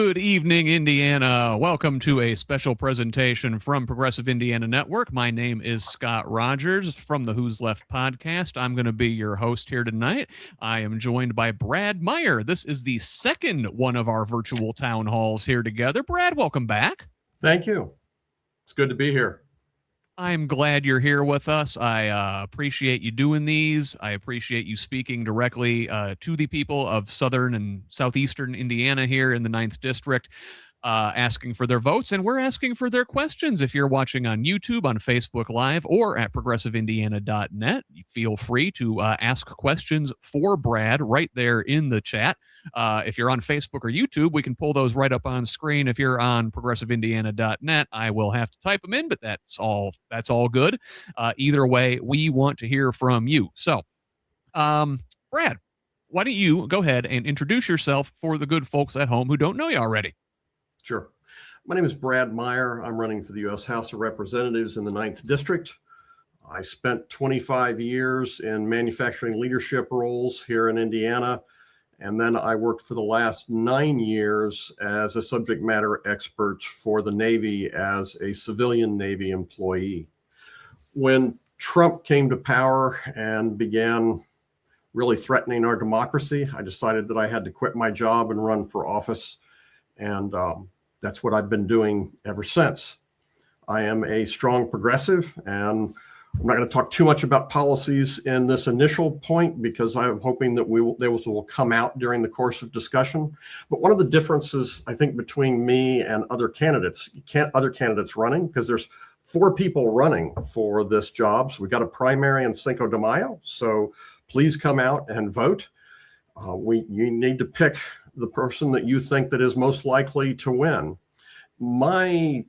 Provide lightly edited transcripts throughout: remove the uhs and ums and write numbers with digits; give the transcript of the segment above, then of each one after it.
Good evening, Indiana. Welcome to a special presentation from Progressive Indiana Network. My name is Scott Rogers from the Who's Left podcast. I'm going to be your host here tonight. I am joined by Brad Meyer. This is the second one of our virtual town halls here together. Brad, welcome back. Thank you. It's good to be here. I'm glad you're here with us. I appreciate you doing these. I appreciate you speaking directly to the people of southern and southeastern Indiana here in the 9th District, asking for their votes, and we're asking for their questions. If you're watching on YouTube, on Facebook Live, or at progressiveindiana.net, feel free to ask questions for Brad right there in the chat. If you're on Facebook or YouTube, we can pull those right up on screen. If you're on progressiveindiana.net, I will have to type them in, but that's all good. Either way, we want to hear from you. So, Brad, why don't you go ahead and introduce yourself for the good folks at home who don't know you already? Sure. My name is Brad Meyer. I'm running for the U.S. House of Representatives in the 9th District. I spent 25 years in manufacturing leadership roles here in Indiana, and then I worked for the last 9 years as a subject matter expert for the Navy as a civilian Navy employee. When Trump came to power and began really threatening our democracy, I decided that I had to quit my job and run for office. And that's what I've been doing ever since. I am a strong progressive, and I'm not going to talk too much about policies in this initial point because I'm hoping that those will come out during the course of discussion. But one of the differences, I think, between me and other candidates running, because there's 4 people running for this job. So we've got a primary in Cinco de Mayo. So please come out and vote. You need to pick the person that you think that is most likely to win. My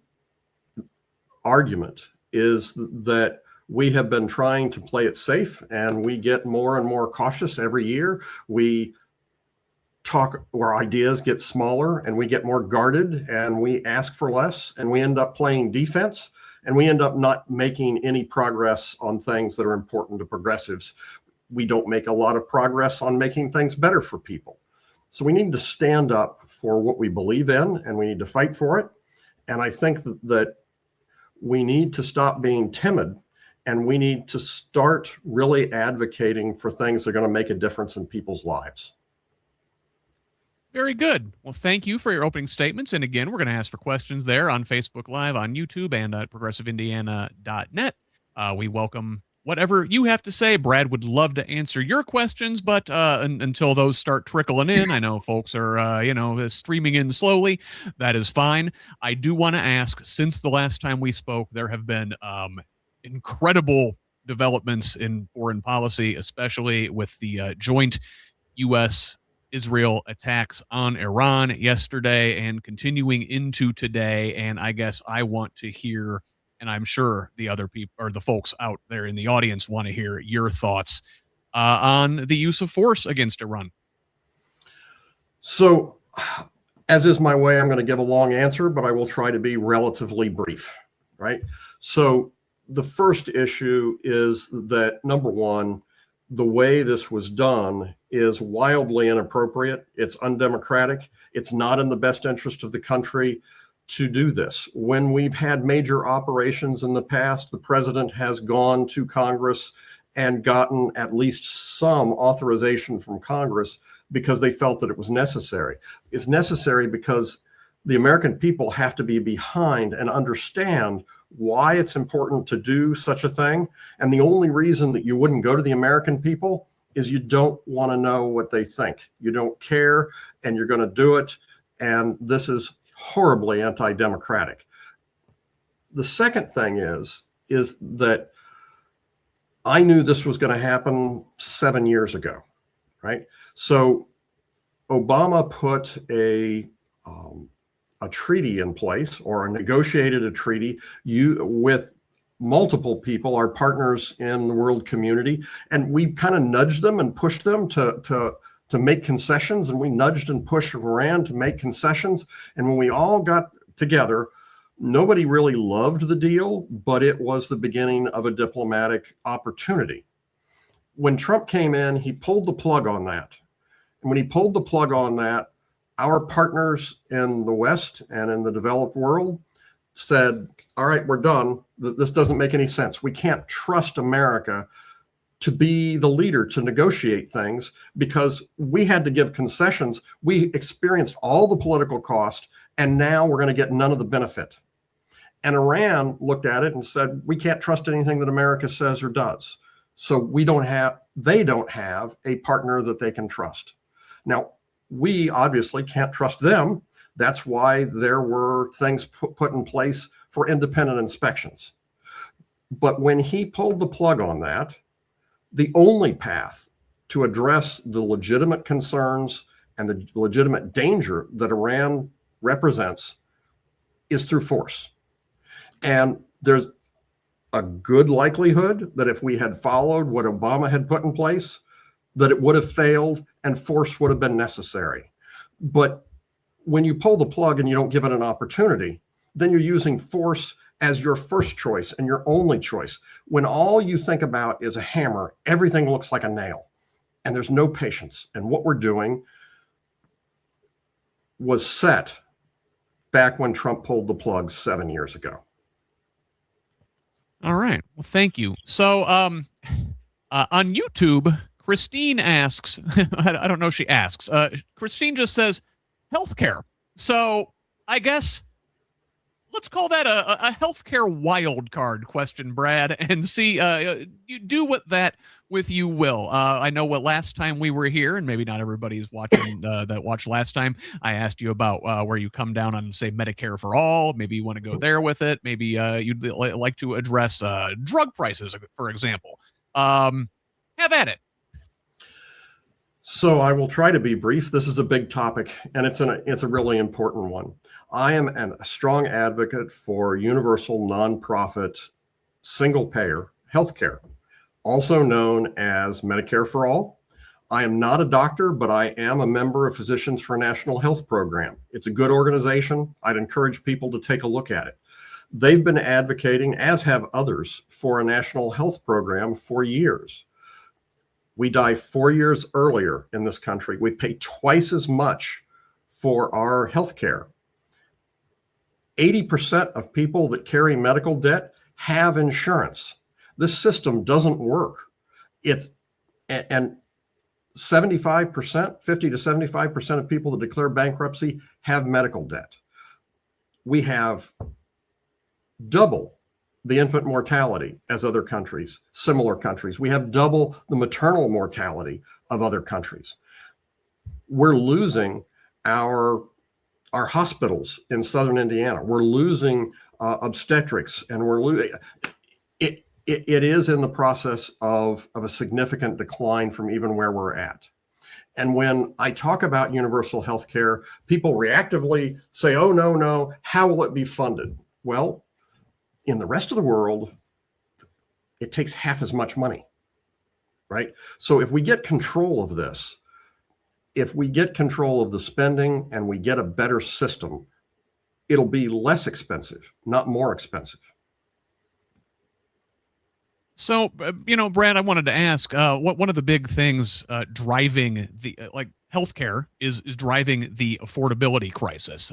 argument is that we have been trying to play it safe, and we get more and more cautious every year. Our ideas get smaller, and we get more guarded, and we ask for less, and we end up playing defense, and we end up not making any progress on things that are important to progressives. We don't make a lot of progress on making things better for people. So we need to stand up for what we believe in, and we need to fight for it. And I think that we need to stop being timid, and we need to start really advocating for things that are going to make a difference in people's lives. Very good. Well, thank you for your opening statements. And again, we're going to ask for questions there on Facebook Live, on YouTube, and at progressiveindiana.net. We welcome whatever you have to say. Brad would love to answer your questions, but until those start trickling in, I know folks are, streaming in slowly. That is fine. I do want to ask, since the last time we spoke, there have been incredible developments in foreign policy, especially with the joint U.S.-Israel attacks on Iran yesterday and continuing into today. And I guess I want to hear, and I'm sure the other people or the folks out there in the audience want to hear your thoughts on the use of force against Iran. So, as is my way, I'm going to give a long answer, but I will try to be relatively brief, right? So the first issue is that, number one, the way this was done is wildly inappropriate. It's undemocratic. It's not in the best interest of the country to do this. When we've had major operations in the past, the president has gone to Congress and gotten at least some authorization from Congress because they felt that it was necessary. It's necessary because the American people have to be behind and understand why it's important to do such a thing. And the only reason that you wouldn't go to the American people is you don't want to know what they think. You don't care, and you're going to do it. And this is horribly anti-democratic. The second thing is that I knew this was going to happen 7 years ago, right? So Obama put a treaty in place, or negotiated a treaty with multiple people, our partners in the world community, and we kind of nudged them and pushed them to make concessions, and we nudged and pushed Iran to make concessions. And when we all got together, nobody really loved the deal, but it was the beginning of a diplomatic opportunity. When Trump came in, he pulled the plug on that. And when he pulled the plug on that, our partners in the West and in the developed world said, all right, we're done. This doesn't make any sense. We can't trust America to be the leader to negotiate things because we had to give concessions. We experienced all the political cost, and now we're going to get none of the benefit. And Iran looked at it and said, we can't trust anything that America says or does. So they don't have a partner that they can trust. Now, we obviously can't trust them. That's why there were things put in place for independent inspections. But when he pulled the plug on that, the only path to address the legitimate concerns and the legitimate danger that Iran represents is through force. And there's a good likelihood that if we had followed what Obama had put in place, that it would have failed and force would have been necessary. But when you pull the plug and you don't give it an opportunity, then you're using force as your first choice and your only choice. When all you think about is a hammer, everything looks like a nail, and there's no patience. And what we're doing was set back when Trump pulled the plug 7 years ago. All right. Well, thank you. So on YouTube, Christine asks, I don't know if she asks, Christine just says, healthcare. So I guess let's call that a healthcare wild card question, Brad, and see, you do with you will. I know what last time we were here, and maybe not everybody's watching that watched last time. I asked you about where you come down on, say, Medicare for all. Maybe you want to go there with it. Maybe you'd like to address drug prices, for example. Have at it. So I will try to be brief. This is a big topic, and it's a really important one. I am a strong advocate for universal, nonprofit, single-payer healthcare, also known as Medicare for All. I am not a doctor, but I am a member of Physicians for a National Health Program. It's a good organization. I'd encourage people to take a look at it. They've been advocating, as have others, for a national health program for years. We die 4 years earlier in this country. We pay twice as much for our health care. 80% of people that carry medical debt have insurance. This system doesn't work. And 75%, 50 to 75% of people that declare bankruptcy have medical debt. We have double the infant mortality as other countries, similar countries. We have double the maternal mortality of other countries. We're losing our hospitals in Southern Indiana. We're losing obstetrics, and we're losing it. It is in the process of a significant decline from even where we're at. And when I talk about universal health care, people reactively say, oh, no, how will it be funded? Well, in the rest of the world, it takes half as much money, right? So if we get control of this, if we get control of the spending and we get a better system, it'll be less expensive, not more expensive. So, Brad, I wanted to ask, one of the big things driving the healthcare is driving the affordability crisis.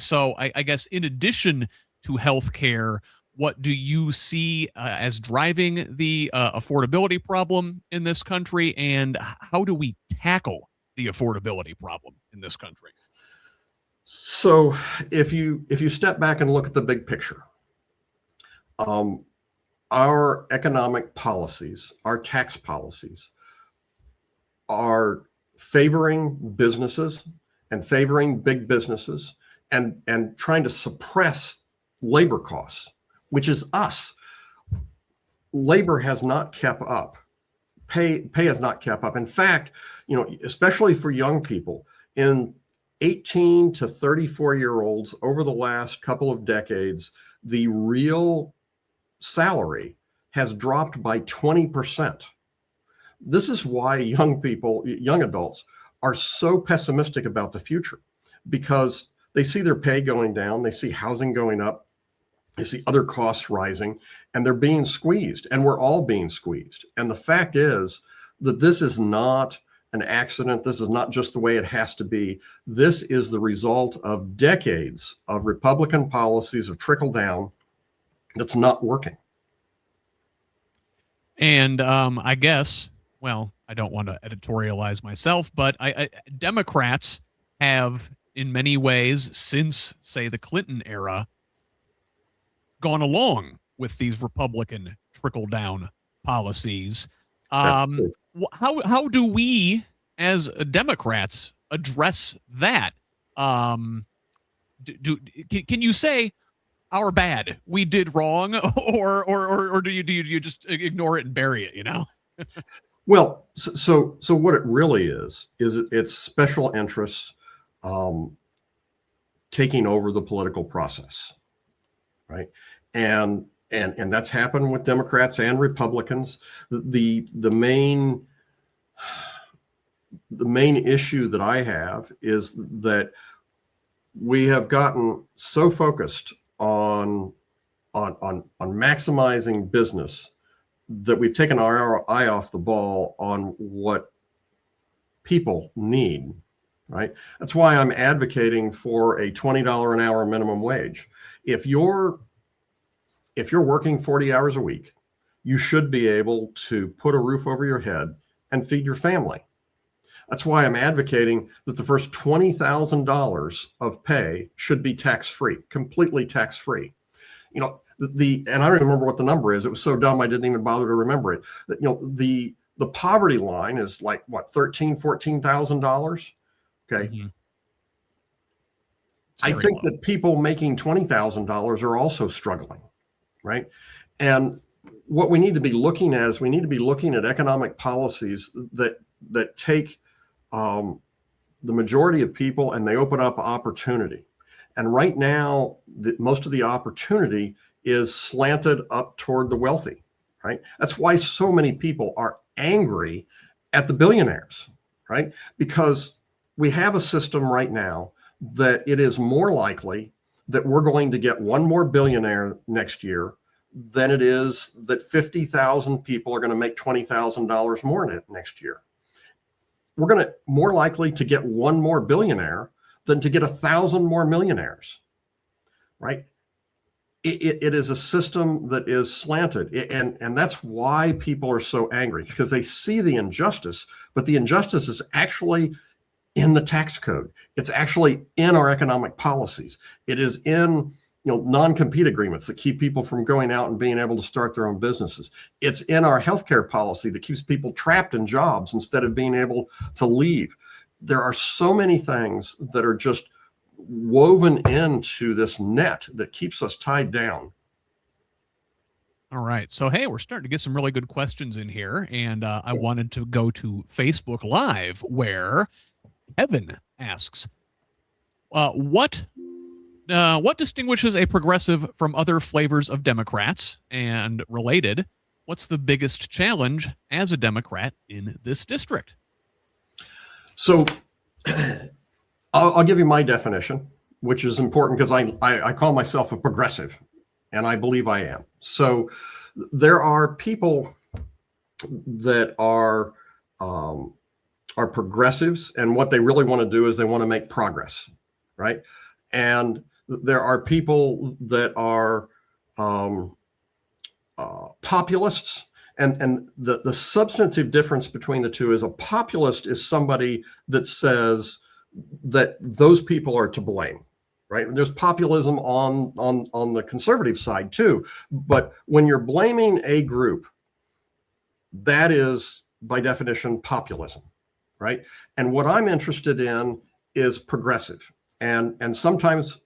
So I guess in addition to healthcare, what do you see as driving the affordability problem in this country, and how do we tackle the affordability problem in this country? So if you step back and look at the big picture, our economic policies, our tax policies are favoring businesses and favoring big businesses and trying to suppress labor costs, which is us. Labor has not kept up. Pay has not kept up. In fact, especially for young people in 18 to 34-year-olds over the last couple of decades, the real salary has dropped by 20%. This is why young adults are so pessimistic about the future, because they see their pay going down, they see housing going up, they see other costs rising, and they're being squeezed, and we're all being squeezed. And the fact is that this is not an accident. This is not just the way it has to be. This is the result of decades of Republican policies of trickle down that's not working. And I guess, well, I don't want to editorialize myself, but Democrats have, in many ways, since, say, the Clinton era, gone along with these Republican trickle-down policies. How do we, as Democrats, address that? Can you say, our bad, we did wrong, or do you just ignore it and bury it, you know? Well, so what it really is it's special interests taking over the political process, right? And that's happened with Democrats and Republicans. The main issue that I have is that we have gotten so focused on maximizing business that we've taken our eye off the ball on what people need, right? That's why I'm advocating for a $20 an hour minimum wage. If you're working 40 hours a week, you should be able to put a roof over your head and feed your family. That's why I'm advocating that the first $20,000 of pay should be tax-free, completely tax-free. You know, and I don't even remember what the number is. It was so dumb I didn't even bother to remember it. That, you know, the poverty line is like what, $13,000-$14,000. Okay. Mm-hmm. I think that people making $20,000 are also struggling, right? And what we need to be looking at is we need to be looking at economic policies that take the majority of people and they open up opportunity. And right now, most of the opportunity is slanted up toward the wealthy, right? That's why so many people are angry at the billionaires, right? Because we have a system right now that it is more likely that we're going to get one more billionaire next year than it is that 50,000 people are going to make $20,000 more next year. We're going to more likely to get one more billionaire than to get 1,000 more millionaires, right? It is a system that is slanted. And that's why people are so angry, because they see the injustice, but the injustice is actually in the tax code. It's actually in our economic policies. It is in, you know, non-compete agreements that keep people from going out and being able to start their own businesses. It's in our healthcare policy that keeps people trapped in jobs instead of being able to leave. There are so many things that are just woven into this net that keeps us tied down. All right. So, hey, we're starting to get some really good questions in here. And I wanted to go to Facebook Live, where Evan asks, what distinguishes a progressive from other flavors of Democrats? And related, what's the biggest challenge as a Democrat in this district? So I'll give you my definition, which is important because I call myself a progressive, and I believe I am. So there are people that are progressives, and what they really want to do is they want to make progress, right? And there are people that are populists, and the substantive difference between the two is a populist is somebody that says that those people are to blame, right? There's populism on the conservative side too, but when you're blaming a group, that is by definition populism, right? And what I'm interested in is progressive, and sometimes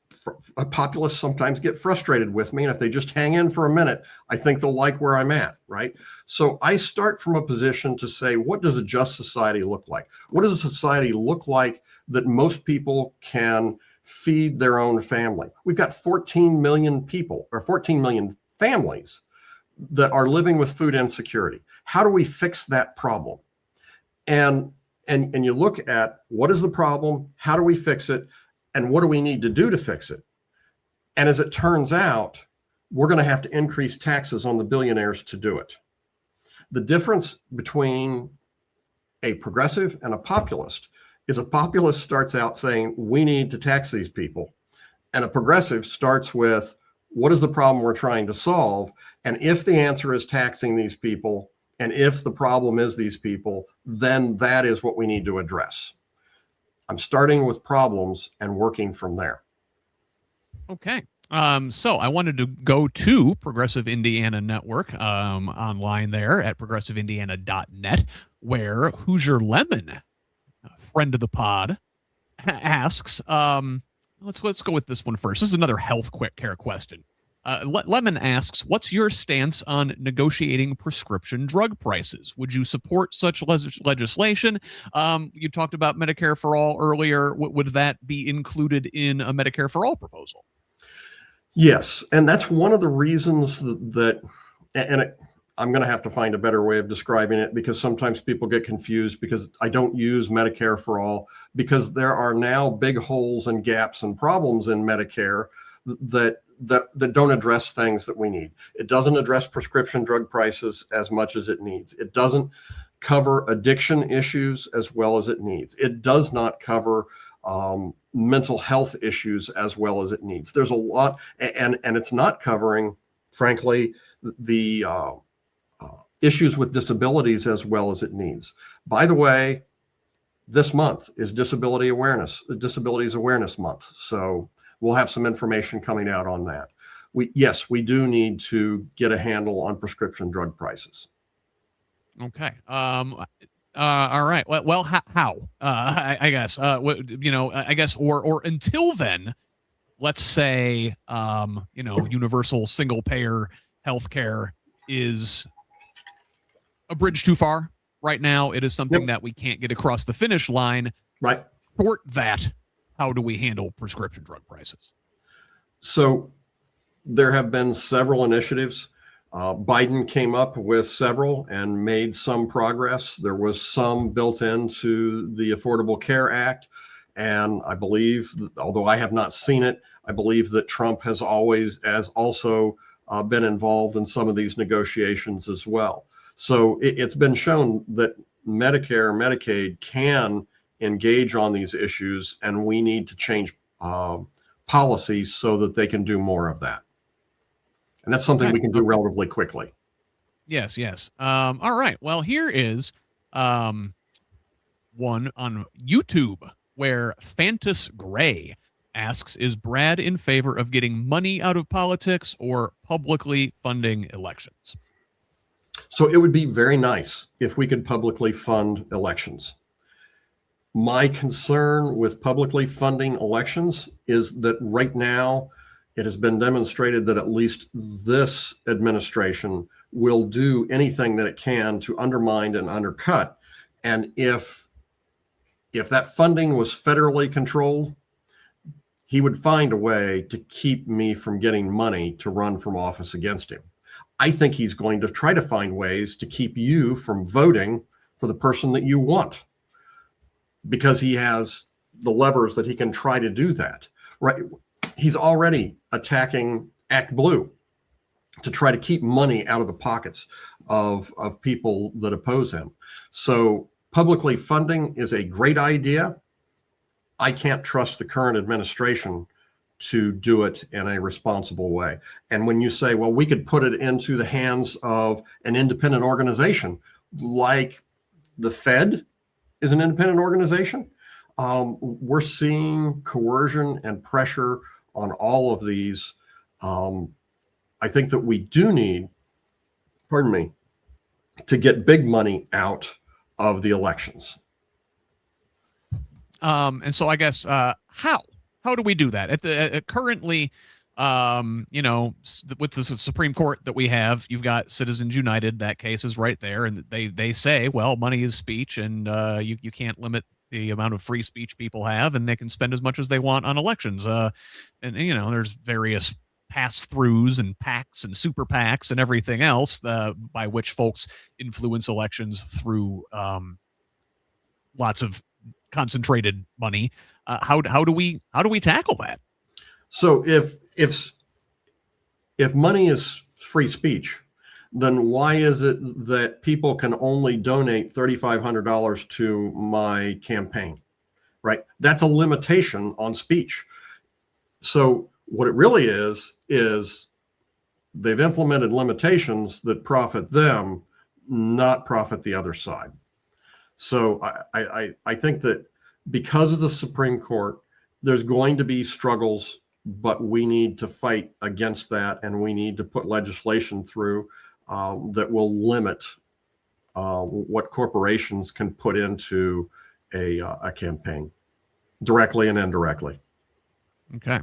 populists sometimes get frustrated with me, and if they just hang in for a minute, I think they'll like where I'm at, right? So I start from a position to say, what does a just society look like? What does a society look like that most people can feed their own family? We've got 14 million people, or 14 million families that are living with food insecurity. How do we fix that problem? And you look at what is the problem, how do we fix it, and what do we need to do to fix it? And as it turns out, we're going to have to increase taxes on the billionaires to do it. The difference between a progressive and a populist is a populist starts out saying, we need to tax these people. And a progressive starts with, what is the problem we're trying to solve? And if the answer is taxing these people, and if the problem is these people, then that is what we need to address. I'm starting with problems and working from there. Okay. So I wanted to go to Progressive Indiana Network online there at progressiveindiana.net, where Hoosier Lemon, a friend of the pod, asks, let's go with this one first. This is another health quick care question. Lemon asks, what's your stance on negotiating prescription drug prices? Would you support such legislation? You talked about Medicare for All earlier. Would that be included in a Medicare for All proposal? Yes, and that's one of the reasons I'm going to have to find a better way of describing it, because sometimes people get confused because I don't use Medicare for All, because there are now big holes and gaps and problems in Medicare that don't address things that we need. It doesn't address prescription drug prices as much as it needs. It doesn't cover addiction issues as well as it needs. It does not cover mental health issues as well as it needs. There's a lot, and it's not covering, frankly, the issues with disabilities as well as it needs. By the way, this month is Disabilities Awareness Month. So we'll have some information coming out on that. We do need to get a handle on prescription drug prices. Okay. All right. Well, how? I guess. I guess, or until then, let's say, universal single payer healthcare is a bridge too far right now. It is something that we can't get across the finish line. Right. Short that, how do we handle prescription drug prices? So there have been several initiatives. Biden came up with several and made some progress. There was some built into the Affordable Care Act. And I believe, although I have not seen it, I believe that Trump has also been involved in some of these negotiations as well. So it's been shown that Medicare, Medicaid can engage on these issues, and we need to change policies so that they can do more of that. And that's something we can do relatively quickly. Yes. All right. Well, here is one on YouTube where Fantus Gray asks, is Brad in favor of getting money out of politics or publicly funding elections? So it would be very nice if we could publicly fund elections. My concern with publicly funding elections is that right now it has been demonstrated that at least this administration will do anything that it can to undermine and undercut. And if that funding was federally controlled, he would find a way to keep me from getting money to run from office against him. I think he's going to try to find ways to keep you from voting for the person that you want, because he has the levers that he can try to do that. Right? He's already attacking Act Blue to try to keep money out of the pockets of people that oppose him. So publicly funding is a great idea. I can't trust the current administration to do it in a responsible way. And when you say, well, we could put it into the hands of an independent organization, like the Fed is an independent organization, we're seeing coercion and pressure on all of these. I think that we do need, to get big money out of the elections. And so I guess how do we do that? Currently, with the Supreme Court that we have, you've got Citizens United. That case is right there, and they say, well, money is speech, and you can't limit the amount of free speech people have, and they can spend as much as they want on elections. And there's various pass-throughs and PACs and super PACs and everything else by which folks influence elections through lots of concentrated money. How do we tackle that? So if money is free speech, then why is it that people can only donate $3,500 to my campaign, right? That's a limitation on speech. So what it really is they've implemented limitations that profit them, not profit the other side. So I think that because of the Supreme Court, there's going to be struggles, but we need to fight against that, and we need to put legislation through that will limit what corporations can put into a campaign, directly and indirectly. Okay.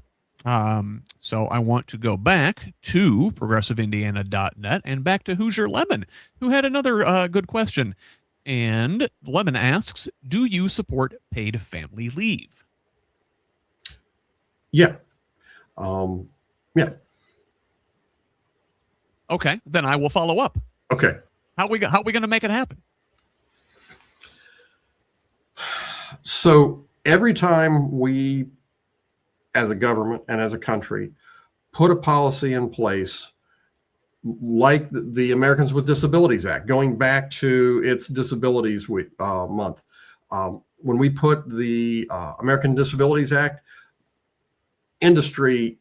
So I want to go back to progressiveindiana.net and back to Hoosier Lemon, who had another good question. And Lemon asks, do you support paid family leave? Yeah. Yeah. Okay, then I will follow up. Okay. How are we going to make it happen? So every time we, as a government and as a country, put a policy in place like the Americans with Disabilities Act, going back to its Disabilities Month, when we put the American Disabilities Act, industry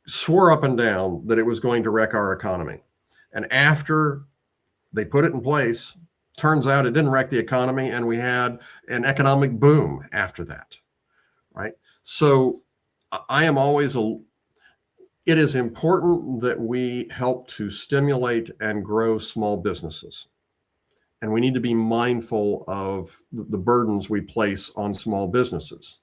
swore up and down that it was going to wreck our economy. And after they put it in place, turns out it didn't wreck the economy, and we had an economic boom after that, right? So I am always it is important that we help to stimulate and grow small businesses. And we need to be mindful of the burdens we place on small businesses.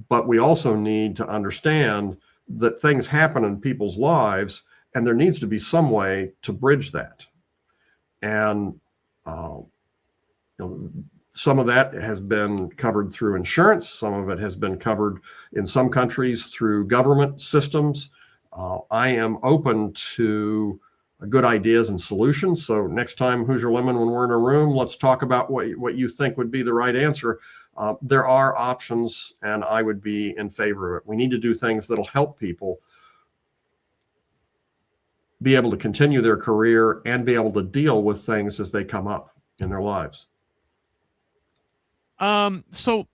But we also need to understand that things happen in people's lives, and there needs to be some way to bridge that. And some of that has been covered through insurance. Some of it has been covered in some countries through government systems. I am open to good ideas and solutions. So next time, Hoosier Lemon, when we're in a room, let's talk about what you think would be the right answer. There are options, and I would be in favor of it. We need to do things that'll help people be able to continue their career and be able to deal with things as they come up in their lives. So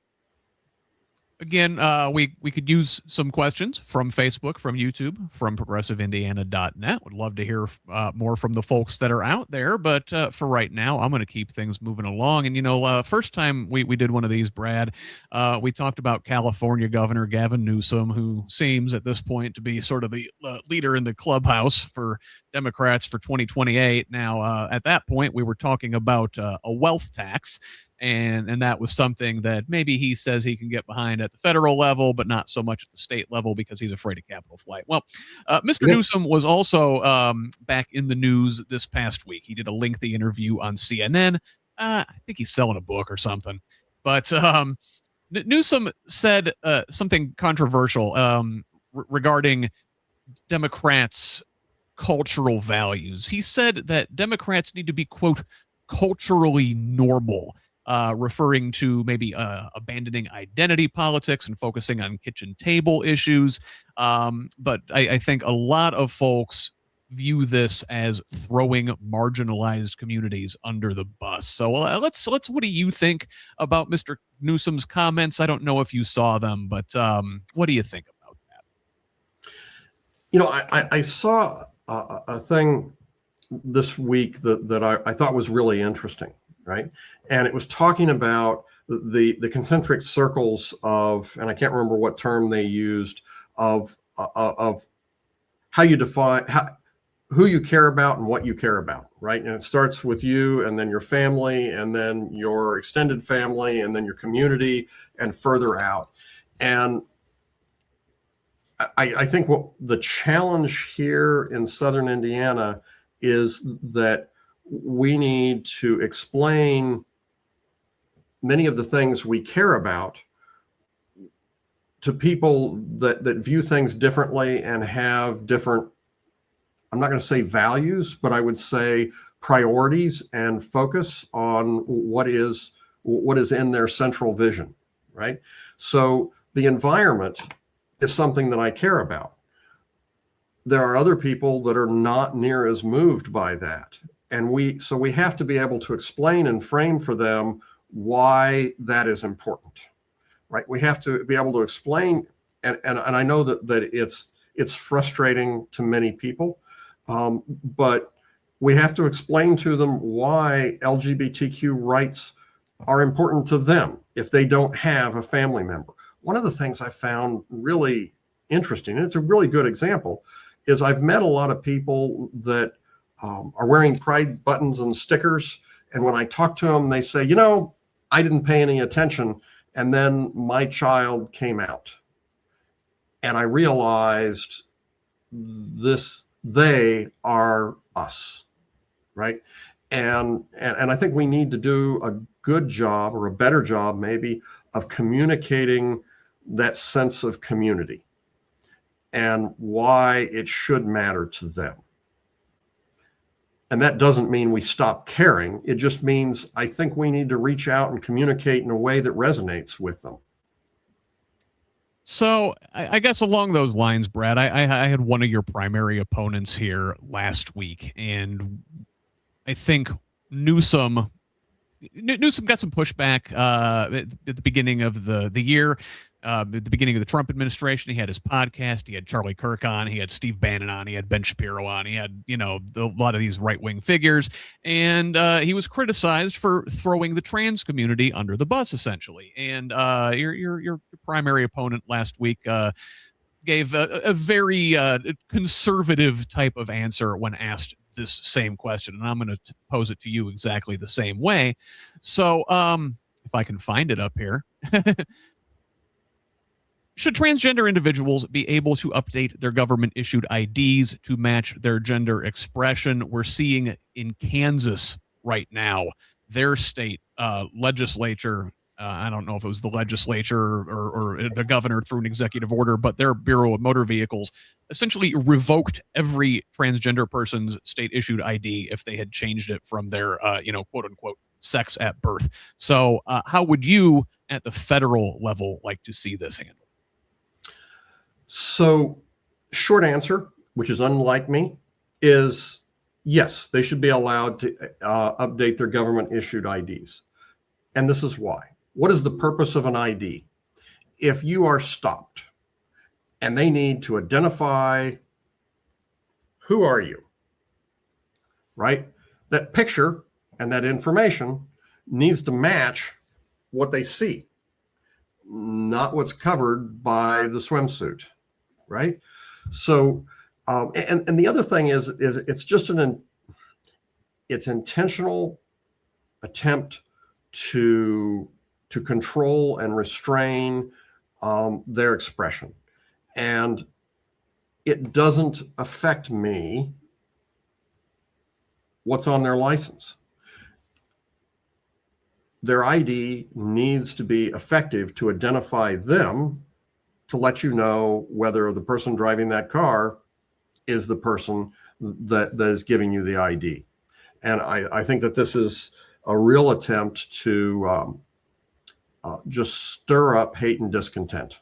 again, we could use some questions from Facebook, from YouTube, from progressiveindiana.net. Would love to hear more from the folks that are out there. But for right now, I'm going to keep things moving along. And, first time we did one of these, Brad, we talked about California Governor Gavin Newsom, who seems at this point to be sort of the leader in the clubhouse for Democrats for 2028. Now, at that point, we were talking about a wealth tax. And that was something that maybe he says he can get behind at the federal level, but not so much at the state level because he's afraid of Capitol flight. Well, Mr. Yep. Newsom was also back in the news this past week. He did a lengthy interview on CNN. I think he's selling a book or something. But Newsom said something controversial regarding Democrats' cultural values. He said that Democrats need to be, quote, culturally normal. Referring to maybe abandoning identity politics and focusing on kitchen table issues. But I think a lot of folks view this as throwing marginalized communities under the bus. So let's what do you think about Mr. Newsom's comments? I don't know if you saw them, but what do you think about that? I saw a thing this week that I thought was really interesting. Right. And it was talking about the concentric circles of, and I can't remember what term they used, of how you define who you care about and what you care about. Right. And it starts with you, and then your family, and then your extended family, and then your community, and further out. And I think what the challenge here in Southern Indiana is that we need to explain many of the things we care about to people that view things differently and have different, I'm not going to say values, but I would say priorities and focus on what is in their central vision, right? So the environment is something that I care about. there are other people that are not near as moved by that. And we have to be able to explain and frame for them why that is important, right? We have to be able to explain, and I know that it's frustrating to many people, but we have to explain to them why LGBTQ rights are important to them if they don't have a family member. One of the things I found really interesting, and it's a really good example, is I've met a lot of people that are wearing pride buttons and stickers. And when I talk to them, they say, I didn't pay any attention. And then my child came out. And I realized they are us, right? And I think we need to do a good job, or a better job maybe, of communicating that sense of community and why it should matter to them. And that doesn't mean we stop caring. It just means I think we need to reach out and communicate in a way that resonates with them. So I guess along those lines, Brad, I had one of your primary opponents here last week, and I think Newsom got some pushback at the beginning of the year. At the beginning of the Trump administration, he had his podcast. He had Charlie Kirk on. He had Steve Bannon on. He had Ben Shapiro on. He had, a lot of these right-wing figures. And he was criticized for throwing the trans community under the bus, essentially. And your primary opponent last week gave a very conservative type of answer when asked this same question. And I'm going to pose it to you exactly the same way. So if I can find it up here. Should transgender individuals be able to update their government-issued IDs to match their gender expression? We're seeing in Kansas right now, their state legislature, I don't know if it was the legislature or the governor through an executive order, but their Bureau of Motor Vehicles essentially revoked every transgender person's state-issued ID if they had changed it from their, quote-unquote, sex at birth. So how would you, at the federal level, like to see this handled? So, short answer, which is unlike me, is yes, they should be allowed to update their government-issued IDs. And this is why. What is the purpose of an ID? If you are stopped and they need to identify who are you, right? That picture and that information needs to match what they see, not what's covered by the swimsuit. Right. So, and the other thing is it's just it's intentional attempt to control and restrain their expression. And it doesn't affect me what's on their license. Their ID needs to be effective to identify them, to let you know whether the person driving that car is the person that is giving you the ID. And I think that this is a real attempt to just stir up hate and discontent.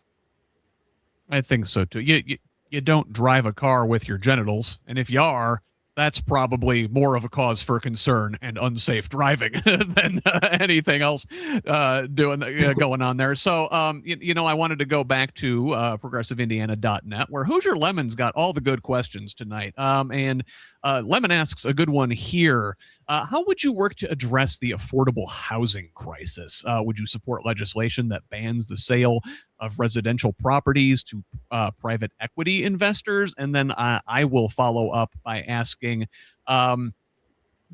I think so too. You don't drive a car with your genitals, and if you are, that's probably more of a cause for concern and unsafe driving than anything else going on there. So, I wanted to go back to progressiveindiana.net, where Hoosier Lemon's got all the good questions tonight. And Lemon asks a good one here. How would you work to address the affordable housing crisis? Would you support legislation that bans the sale of residential properties to private equity investors? And then I will follow up by asking,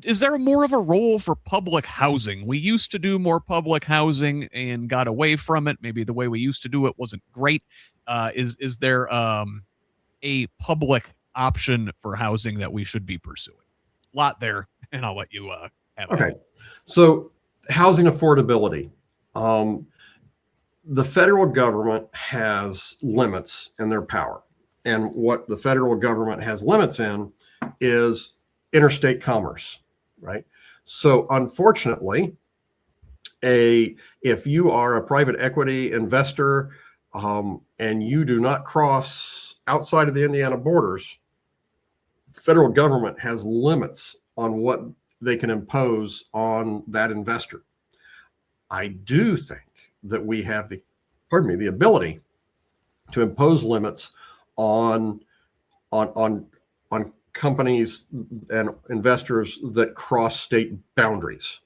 is there more of a role for public housing? We used to do more public housing and got away from it. Maybe the way we used to do it wasn't great. Is there a public option for housing that we should be pursuing? A lot there, and I'll let you have it. Okay. So housing affordability. The federal government has limits in their power. And what the federal government has limits in is interstate commerce, right? So unfortunately, if you are a private equity investor and you do not cross outside of the Indiana borders, federal government has limits on what they can impose on that investor. I do think that we have the ability to impose limits on companies and investors that cross state boundaries,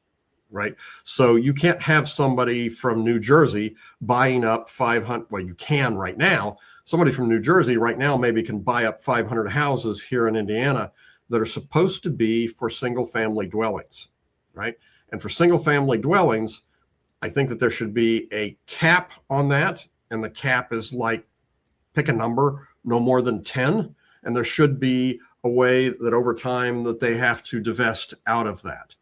right? So you can't have somebody from New Jersey buying up 500. Well, you can right now. Somebody from New Jersey right now maybe can buy up 500 houses here in Indiana that are supposed to be for single family dwellings, right? And for single family dwellings, I think that there should be a cap on that. And the cap is like, pick a number, no more than 10. And there should be a way that over time that they have to divest out of that.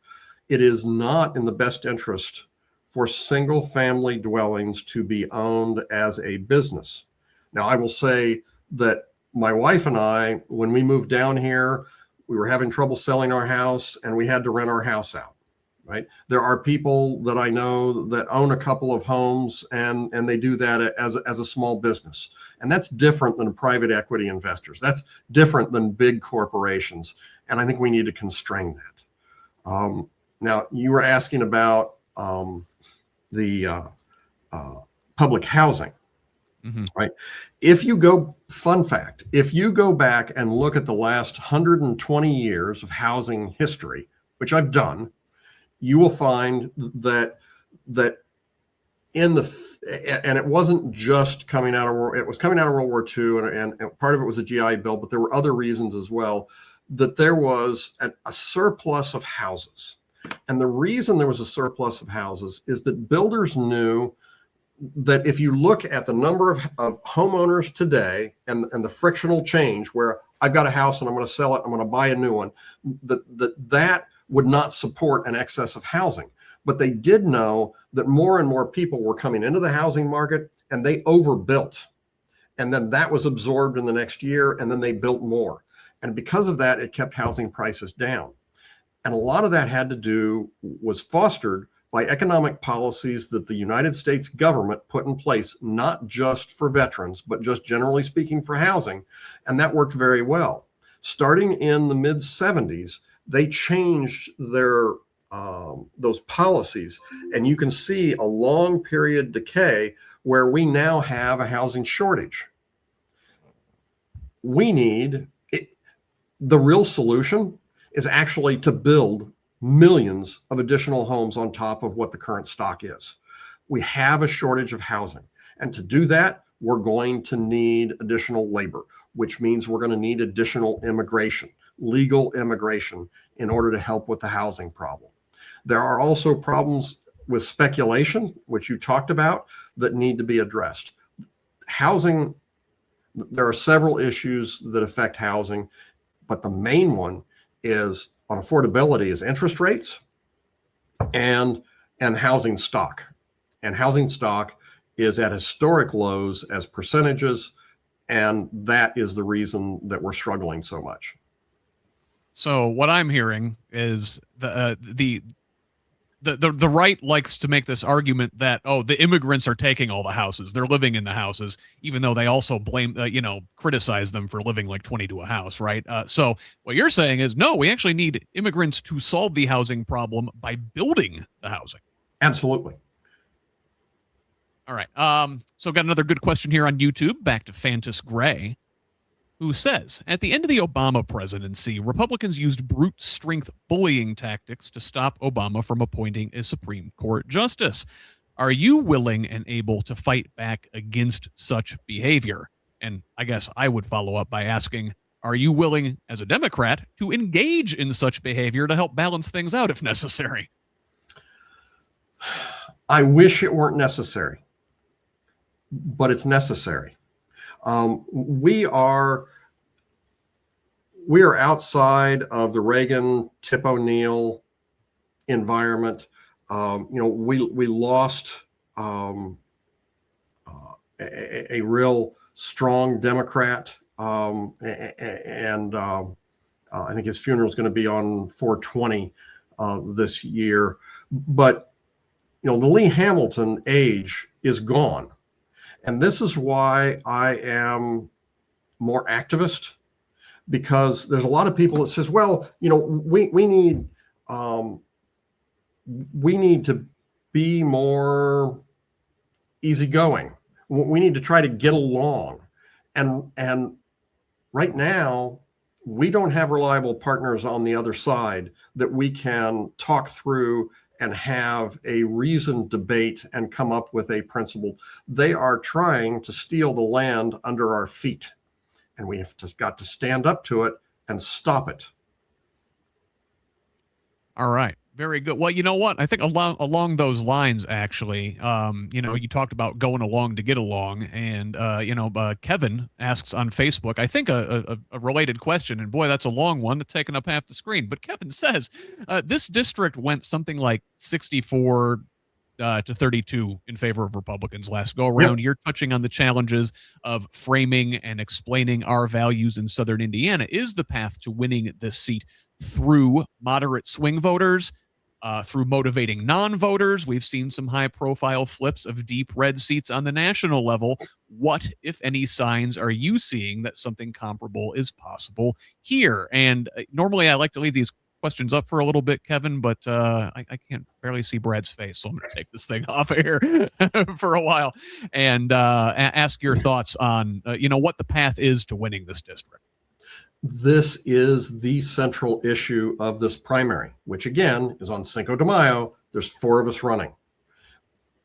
It is not in the best interest for single family dwellings to be owned as a business. Now, I will say that my wife and I, when we moved down here, we were having trouble selling our house and we had to rent our house out, right? There are people that I know that own a couple of homes and they do that as a small business. And that's different than private equity investors. That's different than big corporations. And I think we need to constrain that. Now, you were asking about the public housing, right? Fun fact, if you go back and look at the last 120 years of housing history, which I've done, you will find that and it wasn't just coming out of it was coming out of World War II, and part of it was a GI Bill, but there were other reasons as well, that there was a surplus of houses. And the reason there was a surplus of houses is that builders knew that if you look at the number of homeowners today and the frictional change where I've got a house and I'm going to sell it, I'm going to buy a new one, that would not support an excess of housing. But they did know that more and more people were coming into the housing market and they overbuilt. And then that was absorbed in the next year, and then they built more. And because of that, it kept housing prices down. And a lot of that was fostered by economic policies that the United States government put in place, not just for veterans, but just generally speaking for housing. And that worked very well. Starting in the mid 70s, they changed those policies, and you can see a long period decay where we now have a housing shortage. The real solution is actually to build millions of additional homes on top of what the current stock is. We have a shortage of housing, and to do that, we're going to need additional labor, which means we're going to need additional immigration, legal immigration, in order to help with the housing problem. There are also problems with speculation, which you talked about, that need to be addressed. Housing, there are several issues that affect housing, but the main one is on affordability is interest rates and housing stock. And housing stock is at historic lows as percentages, and that is the reason that we're struggling so much. So what I'm hearing is the right likes to make this argument that, oh, the immigrants are taking all the houses. They're living in the houses, even though they also criticize them for living like 20 to a house, right? So what you're saying is, no, we actually need immigrants to solve the housing problem by building the housing. Absolutely. All right. So got another good question here on YouTube. Back to Fantas Gray, who says, at the end of the Obama presidency, Republicans used brute strength bullying tactics to stop Obama from appointing a Supreme Court justice. Are you willing and able to fight back against such behavior? And I guess I would follow up by asking, are you willing, as a Democrat, to engage in such behavior to help balance things out if necessary? I wish it weren't necessary, but it's necessary. We are outside of the Reagan, Tip O'Neill environment. We lost a real strong Democrat, and I think his funeral is going to be on 4/20 this year. But the Lee Hamilton age is gone. And this is why I am more activist because there's a lot of people that says, well, we need to be more easygoing. We need to try to get along. And right now, we don't have reliable partners on the other side that we can talk through and have a reasoned debate and come up with a principle. They are trying to steal the land under our feet, and we have just got to stand up to it and stop it. All right. Very good. Well, you know what? I think along those lines, actually, you talked about going along to get along, and Kevin asks on Facebook, I think a related question, and boy, that's a long one, that's taking up half the screen. But Kevin says this district went something like 64 to 32 in favor of Republicans last go around. Yep. You're touching on the challenges of framing and explaining our values in Southern Indiana. Is the path to winning this seat through moderate swing voters? Through motivating non-voters? We've seen some high-profile flips of deep red seats on the national level. What, if any, signs are you seeing that something comparable is possible here? And normally I like to leave these questions up for a little bit, Kevin, but I can't barely see Brad's face, so I'm going to take this thing off here for a while and ask your thoughts on what the path is to winning this district. This is the central issue of this primary, which again is on Cinco de Mayo. There's 4 of us running,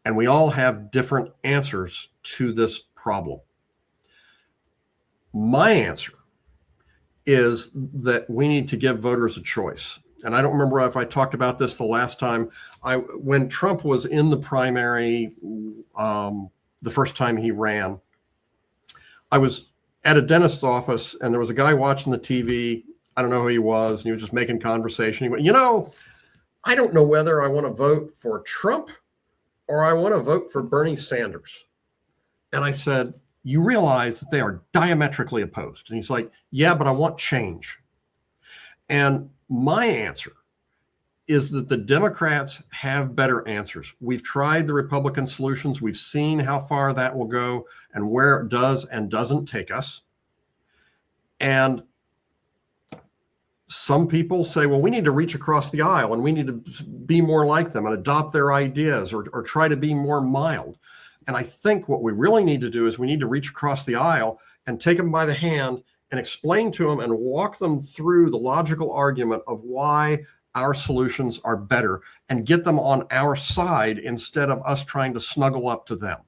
and we all have different answers to this problem. My answer is that we need to give voters a choice. And I don't remember if I talked about this the last time. When Trump was in the primary, the first time he ran, I was at a dentist's office, and there was a guy watching the TV. I don't know who he was, and he was just making conversation. He went, I don't know whether I want to vote for Trump or I want to vote for Bernie Sanders. And I said, you realize that they are diametrically opposed. And he's like, yeah, but I want change. And my answer is that the Democrats have better answers. We've tried the Republican solutions. We've seen how far that will go and where it does and doesn't take us. And some people say, well, we need to reach across the aisle and we need to be more like them and adopt their ideas or try to be more mild. And I think what we really need to do is we need to reach across the aisle and take them by the hand and explain to them and walk them through the logical argument of why our solutions are better and get them on our side instead of us trying to snuggle up to them.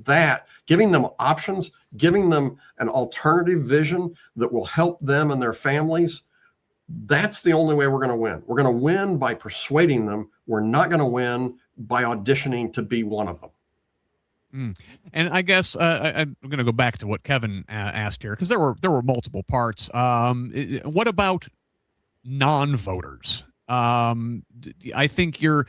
That, giving them options, giving them an alternative vision that will help them and their families, that's the only way we're going to win. We're going to win by persuading them. We're not going to win by auditioning to be one of them. And I guess I'm going to go back to what Kevin asked here, because there were multiple parts. What about non-voters? I think you're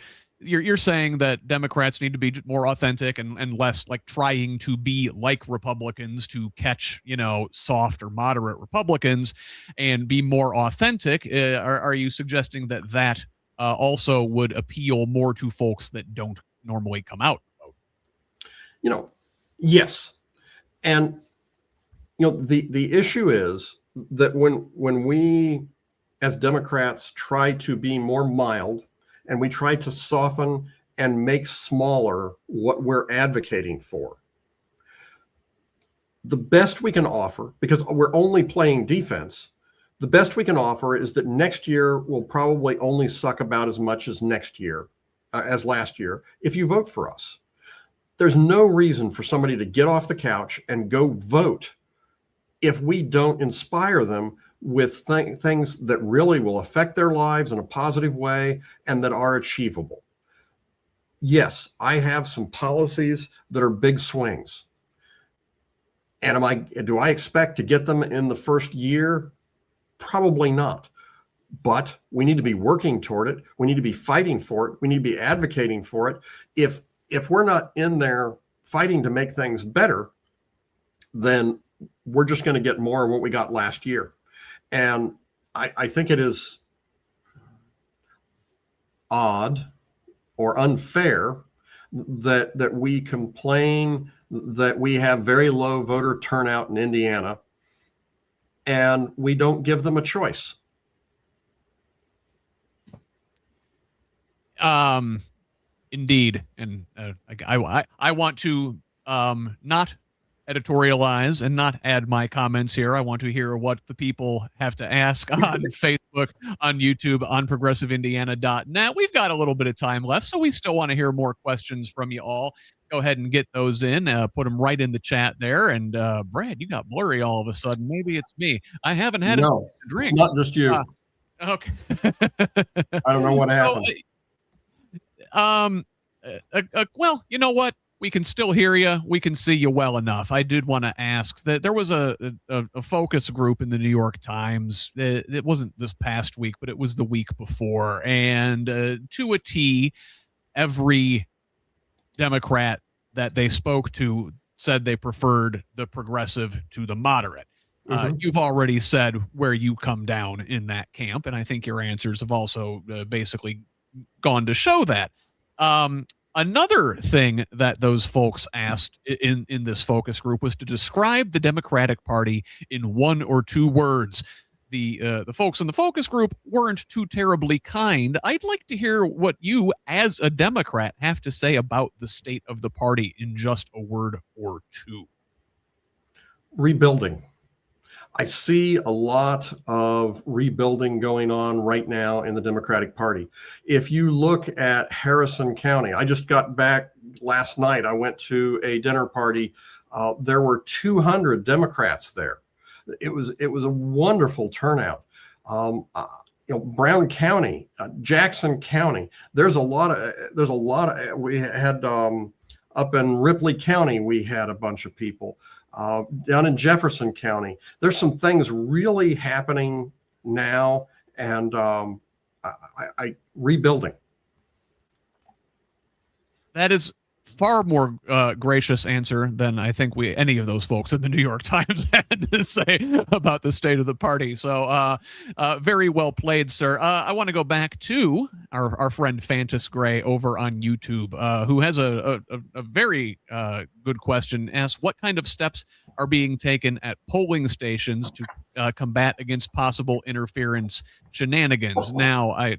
saying that Democrats need to be more authentic and less like trying to be like Republicans to catch, soft or moderate Republicans and be more authentic. Are you suggesting that also would appeal more to folks that don't normally come out? Yes. And, the issue is that when we as Democrats try to be more mild and we try to soften and make smaller what we're advocating for, the best we can offer, because we're only playing defense, the best we can offer is that next year will probably only suck about as much as as last year if you vote for us. There's no reason for somebody to get off the couch and go vote if we don't inspire them with things that really will affect their lives in a positive way and that are achievable. Yes, I have some policies that are big swings. And do I expect to get them in the first year? Probably not. But we need to be working toward it. We need to be fighting for it. We need to be advocating for it. If we're not in there fighting to make things better, then we're just going to get more of what we got last year. And I think it is odd or unfair that we complain that we have very low voter turnout in Indiana, and we don't give them a choice. Indeed, and I want to not editorialize and not add my comments here. I want to hear what the people have to ask on Facebook, on YouTube, on progressiveindiana.net. We've got a little bit of time left, so we still want to hear more questions from you all. Go ahead and get those in. Put them right in the chat there. And Brad, you got blurry all of a sudden. Maybe it's me. I haven't had a drink. It's not just you. Okay. I don't know what happened. Well, you know what? We can still hear you. We can see you well enough. I did want to ask that there was a focus group in the New York Times. It wasn't this past week, but it was the week before. And to a T, every Democrat that they spoke to said they preferred the progressive to the moderate. You've already said where you come down in that camp, and I think your answers have also basically gone to show that. Another thing that those folks asked in this focus group was to describe the Democratic Party in 1 or 2 words. The folks in the focus group weren't too terribly kind. I'd like to hear what you, as a Democrat, have to say about the state of the party in just a word or 2. Rebuilding. I see a lot of rebuilding going on right now in the Democratic Party. If you look at Harrison County, I just got back last night. I went to a dinner party. There were 200 Democrats there. It was a wonderful turnout. Brown County, Jackson County. There's a lot of. We had up in Ripley County. We had a bunch of people. Down in Jefferson County, there's some things really happening now, and I rebuilding. That is far more gracious answer than I think any of those folks in the New York Times had to say about the state of the party. So very well played, sir. I want to go back to our friend Fantas Gray over on YouTube, who has a very good question. Asks, what kind of steps are being taken at polling stations to combat against possible interference shenanigans? Now,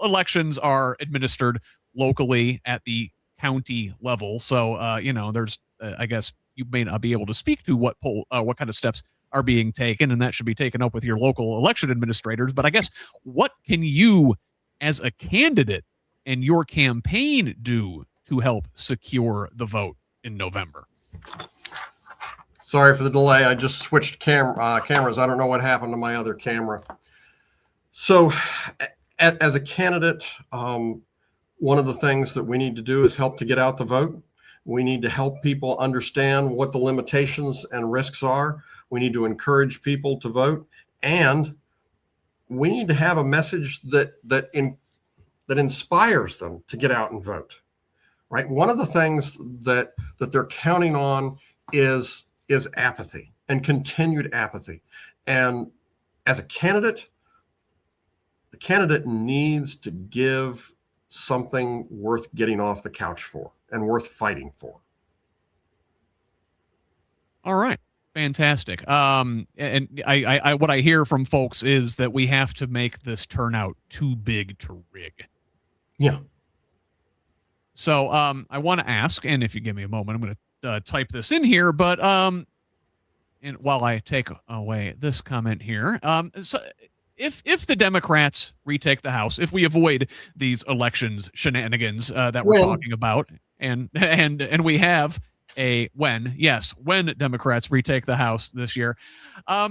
elections are administered locally at the county level. So, there's, I guess you may not be able to speak to what kind of steps are being taken, and that should be taken up with your local election administrators. But I guess, what can you, as a candidate and your campaign, do to help secure the vote in November? Sorry for the delay. I just switched cameras. I don't know what happened to my other camera. So, as a candidate, one of the things that we need to do is help to get out the vote. We need to help people understand what the limitations and risks are. We need to encourage people to vote, and we need to have a message that inspires them to get out and vote. Right? One of the things that they're counting on is apathy and continued apathy. And as a candidate, the candidate needs to give something worth getting off the couch for and worth fighting for. All right. Fantastic. And I what I hear from folks is that we have to make this turnout too big to rig. Yeah. So I want to ask, and if you give me a moment, I'm going to type this in here, but and while I take away this comment here, so if the Democrats retake the House, if we avoid these elections shenanigans that we're talking about, and we have when Democrats retake the House this year, who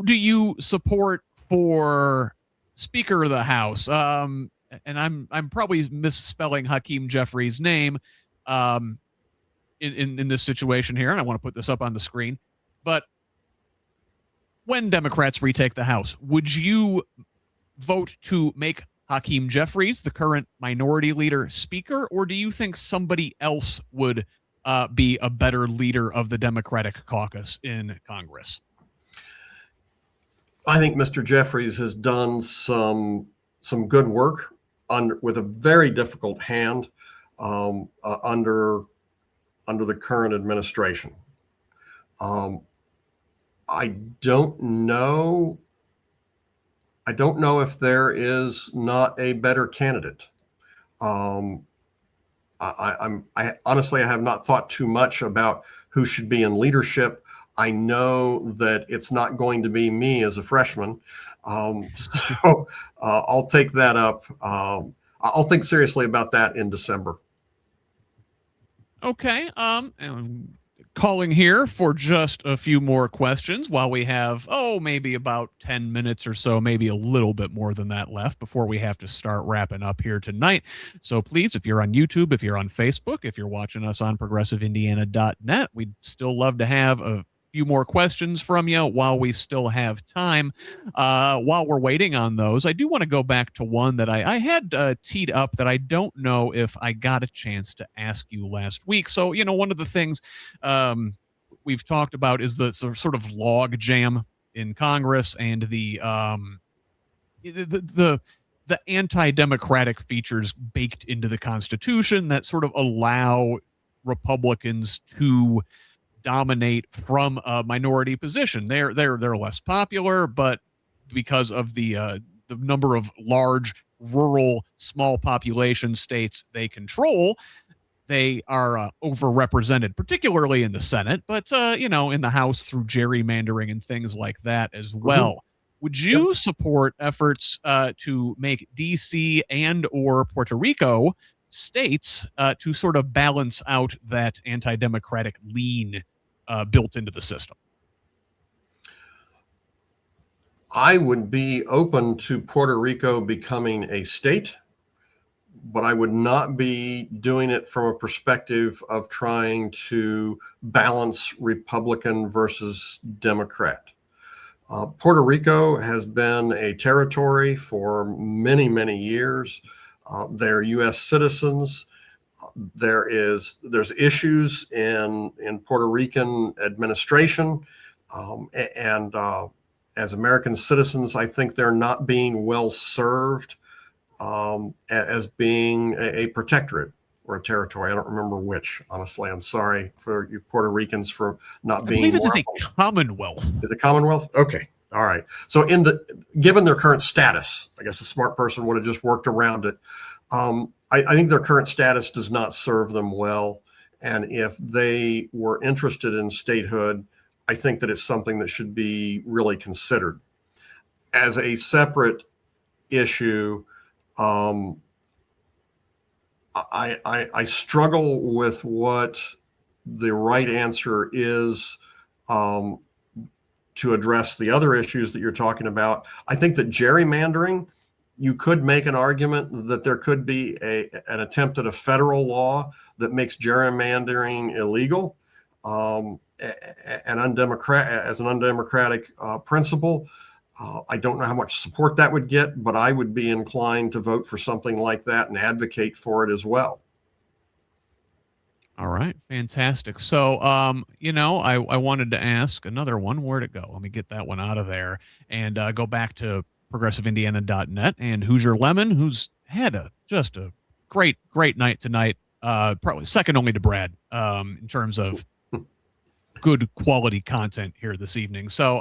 do you support for Speaker of the House? And I'm probably misspelling Hakeem Jeffries' name in this situation here, and I want to put this up on the screen, but when Democrats retake the House, would you vote to make Hakeem Jeffries, the current minority leader, Speaker, or do you think somebody else would be a better leader of the Democratic caucus in Congress? I think Mr. Jeffries has done some good work with a very difficult hand under the current administration. Um, I don't know. I don't know if there is not a better candidate. Um, I honestly, I have not thought too much about who should be in leadership. I know that it's not going to be me as a freshman. So I'll take that up. I'll think seriously about that in December. Okay. And calling here for just a few more questions while we have, maybe about 10 minutes or so, maybe a little bit more than that left before we have to start wrapping up here tonight. So please, if you're on YouTube, if you're on Facebook, if you're watching us on progressiveindiana.net, we'd still love to have a few more questions from you while we still have time. While we're waiting on those, I do want to go back to one that I had teed up that I don't know if I got a chance to ask you last week. So, one of the things we've talked about is the sort of log jam in Congress and the anti-democratic features baked into the Constitution that sort of allow Republicans to dominate from a minority position. They're less popular, but because of the number of large rural small population states they control, they are overrepresented, particularly in the Senate, but in the House through gerrymandering and things like that as well. Would you support efforts to make DC and or Puerto Rico states to sort of balance out that anti-democratic lean built into the system? I would be open to Puerto Rico becoming a state, but I would not be doing it from a perspective of trying to balance Republican versus Democrat. Puerto Rico has been a territory for many, many years. They're U.S. citizens. There's issues in Puerto Rican administration, and as American citizens, I think they're not being well served as being a protectorate or a territory. I don't remember which. Honestly, I'm sorry for you Puerto Ricans for not being. I believe it is a commonwealth. Is it Commonwealth? Okay. All right. So given their current status, I guess a smart person would have just worked around it. I think their current status does not serve them well. And if they were interested in statehood, I think that it's something that should be really considered. As a separate issue, I struggle with what the right answer is to address the other issues that you're talking about. I think that gerrymandering, you could make an argument that there could be an attempt at a federal law that makes gerrymandering illegal and as an undemocratic principle. I don't know how much support that would get, but I would be inclined to vote for something like that and advocate for it as well. All right, fantastic. So, I wanted to ask another one. Where'd it go? Let me get that one out of there and go back to progressiveindiana.net and Hoosier Lemon, who's had just a great night tonight. Probably second only to Brad in terms of good quality content here this evening. So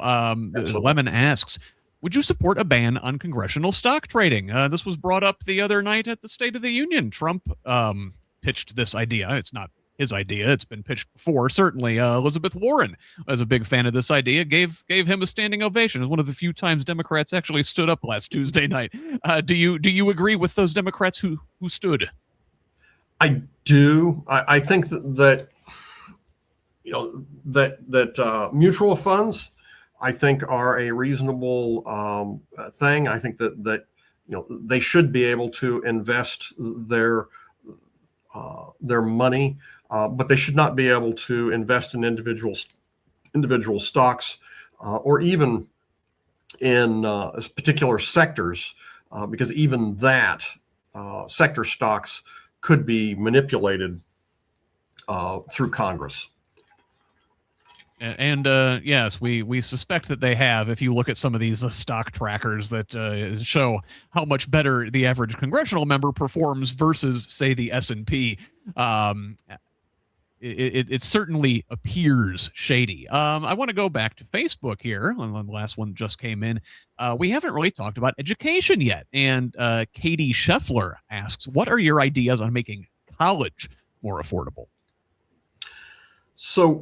Lemon asks, would you support a ban on congressional stock trading? This was brought up the other night at the State of the Union. Trump pitched this idea. It's not his idea. It's been pitched before. Certainly, Elizabeth Warren was a big fan of this idea, gave him a standing ovation. It was one of the few times Democrats actually stood up last Tuesday night. Do you agree with those Democrats who stood? I do. I think that mutual funds, I think, are a reasonable thing. I think that they should be able to invest their money, but they should not be able to invest in individual stocks or even in particular sectors, because even that sector stocks could be manipulated through Congress. And yes, we suspect that they have. If you look at some of these stock trackers that show how much better the average congressional member performs versus, say, the S&P. it certainly appears shady. I want to go back to Facebook here. The last one just came in. We haven't really talked about education yet. And Katie Scheffler asks, what are your ideas on making college more affordable? So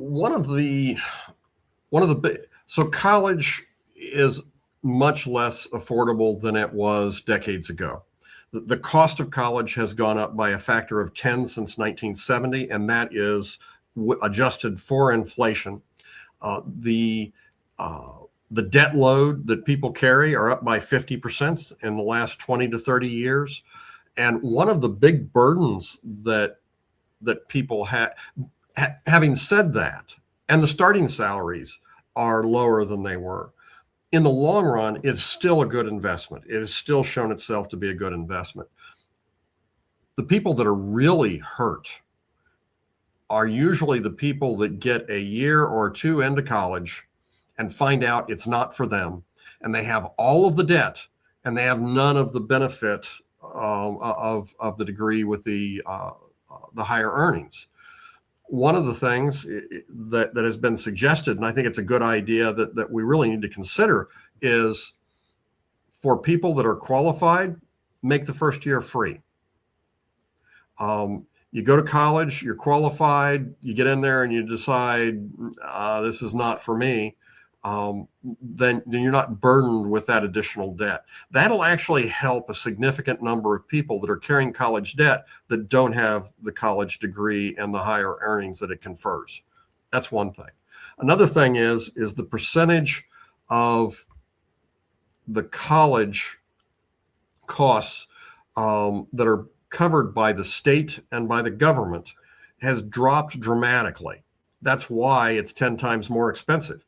so college is much less affordable than it was decades ago. The cost of college has gone up by a factor of 10 since 1970, and that is adjusted for inflation. The debt load that people carry are up by 50% in the last 20 to 30 years. And one of the big burdens that people have, having said that, and the starting salaries are lower than they were, in the long run, it's still a good investment. It has still shown itself to be a good investment. The people that are really hurt are usually the people that get a year or two into college and find out it's not for them, and they have all of the debt and they have none of the benefit of the degree with the higher earnings. One of the things that has been suggested, and I think it's a good idea that we really need to consider, is for people that are qualified, make the first year free. You go to college, you're qualified, you get in there and you decide this is not for me, then you're not burdened with that additional debt. That'll actually help a significant number of people that are carrying college debt that don't have the college degree and the higher earnings that it confers. That's one thing. Another thing is the percentage of the college costs that are covered by the state and by the government has dropped dramatically. That's why it's 10 times more expensive.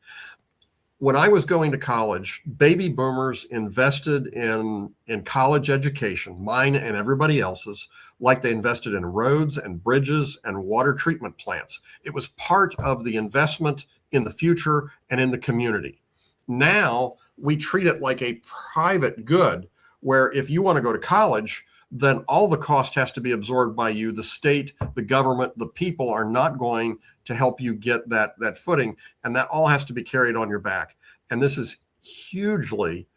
When I was going to college, baby boomers invested in college education, mine and everybody else's, like they invested in roads and bridges and water treatment plants. It was part of the investment in the future and in the community. Now we treat it like a private good, where if you want to go to college, then all the cost has to be absorbed by you. The state, the government, the people are not going to help you get that footing, and that all has to be carried on your back. And this is hugely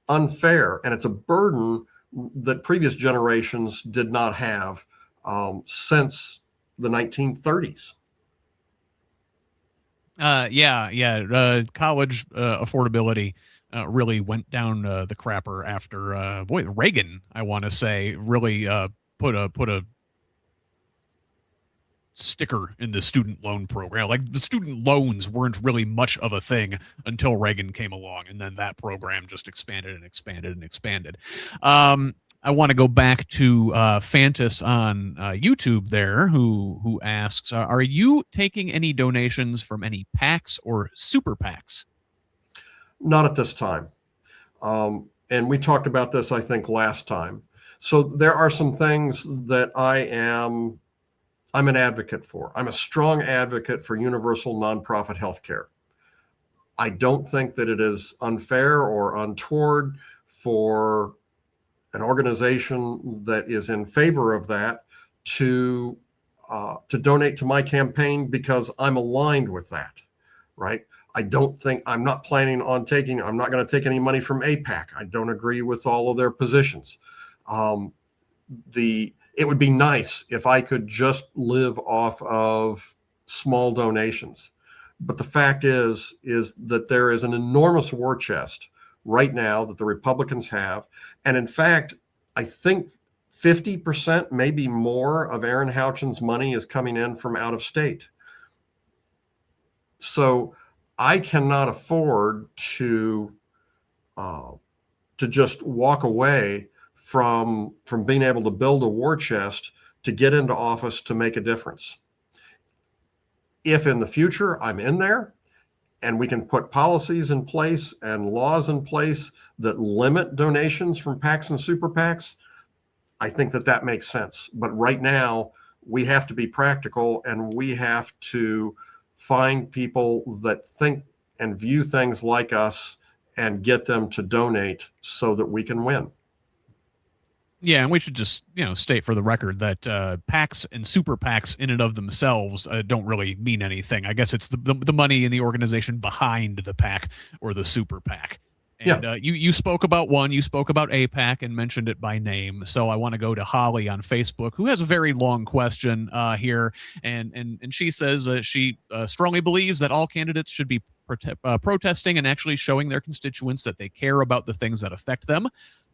unfair, and it's a burden that previous generations did not have since the 1930s. College affordability really went down the crapper after Reagan, I want to say, really put a sticker in the student loan program. Like, the student loans weren't really much of a thing until Reagan came along, and then that program just expanded and expanded and expanded. I want to go back to Fantas on YouTube there, who asks, are you taking any donations from any PACs or super PACs? Not at this time. And we talked about this, I think, last time. So there are some things that I'm an advocate for. I'm a strong advocate for universal nonprofit healthcare. I don't think that it is unfair or untoward for an organization that is in favor of that to donate to my campaign, because I'm aligned with that, right? I'm not going to take any money from APAC. I don't agree with all of their positions. It would be nice if I could just live off of small donations. But the fact is that there is an enormous war chest right now that the Republicans have. And in fact, I think 50%, maybe more, of Aaron Houchin's money is coming in from out of state. So I cannot afford to just walk away from being able to build a war chest to get into office to make a difference. If in the future I'm in there and we can put policies in place and laws in place that limit donations from PACs and super PACs, I think that makes sense. But right now, we have to be practical, and we have to find people that think and view things like us and get them to donate so that we can win. Yeah, and we should just state for the record that PACs and super PACs in and of themselves don't really mean anything. I guess it's the money in the organization behind the PAC or the super PAC. Yeah. And you spoke about one, you spoke about APAC and mentioned it by name. So I want to go to Holly on Facebook, who has a very long question here, and she says she strongly believes that all candidates should be protesting and actually showing their constituents that they care about the things that affect them.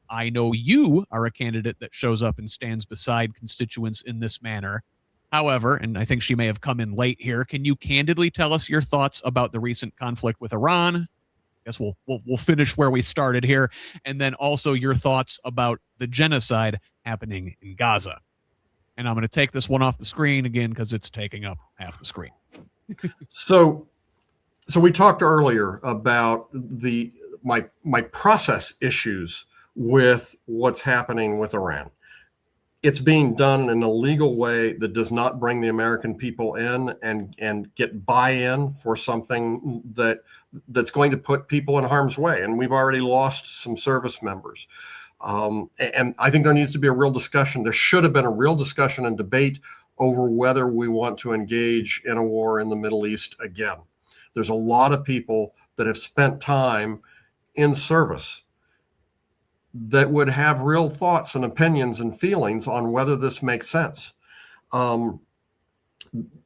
I know you are a candidate that shows up and stands beside constituents in this manner. However, and I think she may have come in late here, can you candidly tell us your thoughts about the recent conflict with Iran? I guess we'll finish where we started here, and then also your thoughts about the genocide happening in Gaza. And I'm going to take this one off the screen again because it's taking up half the screen. So we talked earlier about my process issues with what's happening with Iran. It's being done in a legal way that does not bring the American people in and get buy-in for something that's going to put people in harm's way. And we've already lost some service members. And I think there needs to be a real discussion. There should have been a real discussion and debate over whether we want to engage in a war in the Middle East again. There's a lot of people that have spent time in service that would have real thoughts and opinions and feelings on whether this makes sense. And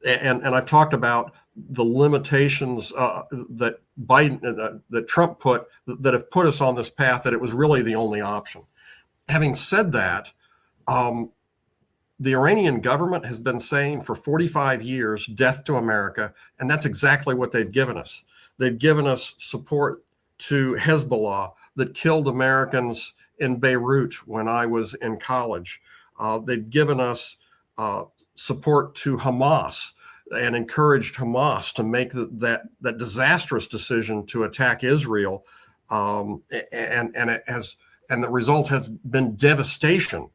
I've talked about the limitations that that Trump put that have put us on this path, that it was really the only option. Having said that, the Iranian government has been saying for 45 years, death to America, and that's exactly what they've given us. They've given us support to Hezbollah that killed Americans in Beirut when I was in college. They've given us support to Hamas and encouraged Hamas to make that disastrous decision to attack Israel, and the result has been devastation.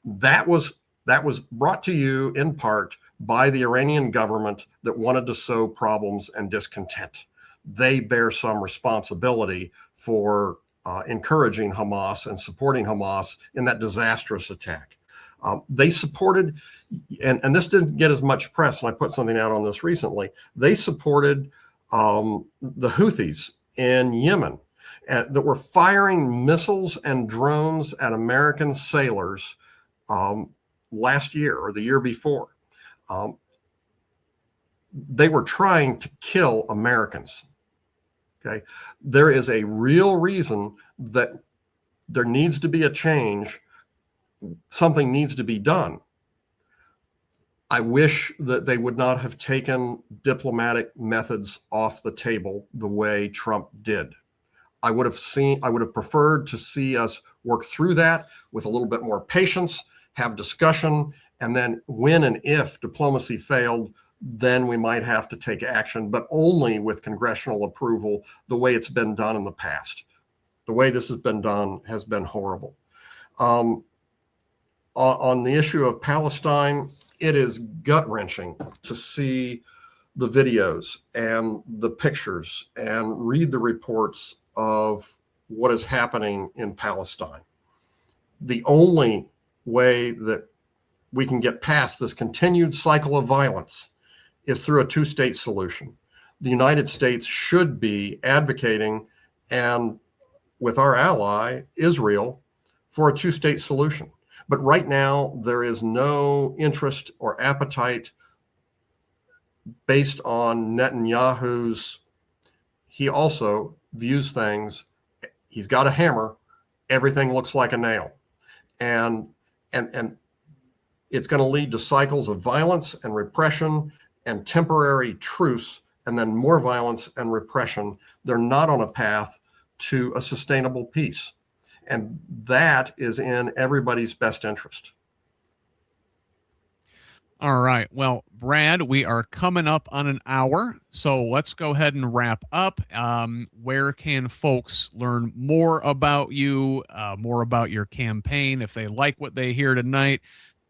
That was brought to you in part by the Iranian government that wanted to sow problems and discontent. They bear some responsibility for encouraging Hamas and supporting Hamas in that disastrous attack. They supported, and this didn't get as much press, and I put something out on this recently, they supported the Houthis in Yemen that were firing missiles and drones at American sailors last year or the year before. They were trying to kill Americans. Okay, there is a real reason that there needs to be a change. Something needs to be done. I wish that they would not have taken diplomatic methods off the table the way Trump did. I would have preferred to see us work through that with a little bit more patience, have discussion, and then when and if diplomacy failed, then we might have to take action, but only with congressional approval, the way it's been done in the past. The way this has been done has been horrible. On the issue of Palestine, it is gut-wrenching to see the videos and the pictures and read the reports of what is happening in Palestine. The only way that we can get past this continued cycle of violence is through a two-state solution. The United States should be advocating, and with our ally, Israel, for a two-state solution. But right now, there is no interest or appetite based on Netanyahu's. He also views things, he's got a hammer, everything looks like a nail. And it's going to lead to cycles of violence and repression and temporary truce, and then more violence and repression. They're not on a path to a sustainable peace. And that is in everybody's best interest. All right. Well, Brad, we are coming up on an hour, so let's go ahead and wrap up. Where can folks learn more about you, more about your campaign? If they like what they hear tonight,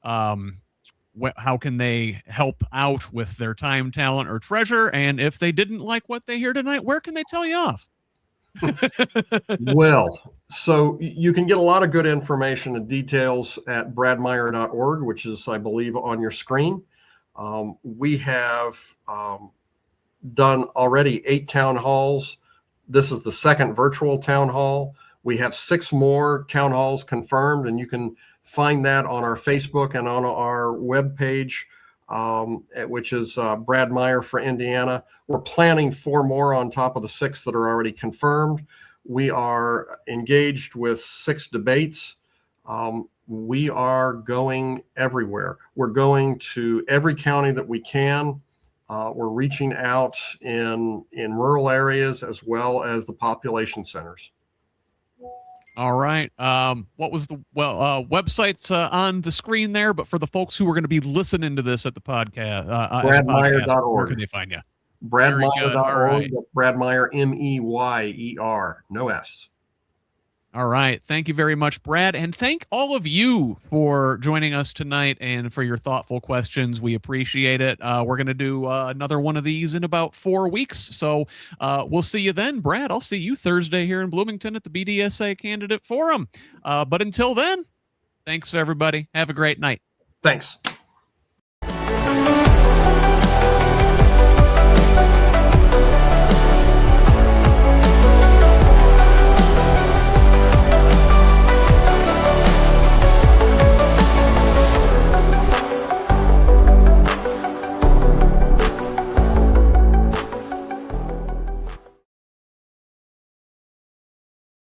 how can they help out with their time, talent, or treasure? And if they didn't like what they hear tonight, where can they tell you off? Well, so you can get a lot of good information and details at bradmeyer.org, which is, I believe, on your screen. We have done already 8 town halls. This is the second virtual town hall. We have 6 more town halls confirmed, and you can find that on our Facebook and on our webpage, which is Brad Meyer for Indiana. We're planning 4 more on top of the 6 that are already confirmed. We are engaged with 6 debates. We are going everywhere. We're going to every county that we can. We're reaching out in rural areas as well as the population centers. All right. What was the website's on the screen there? But for the folks who are going to be listening to this at the podcast, where can they find you? Bradmeyer.org. Brad Meyer, Meyer, no S. All right. Thank you very much, Brad. And thank all of you for joining us tonight and for your thoughtful questions. We appreciate it. We're going to do another one of these in about 4 weeks. So we'll see you then, Brad. I'll see you Thursday here in Bloomington at the BDSA Candidate Forum. But until then, thanks, everybody. Have a great night. Thanks.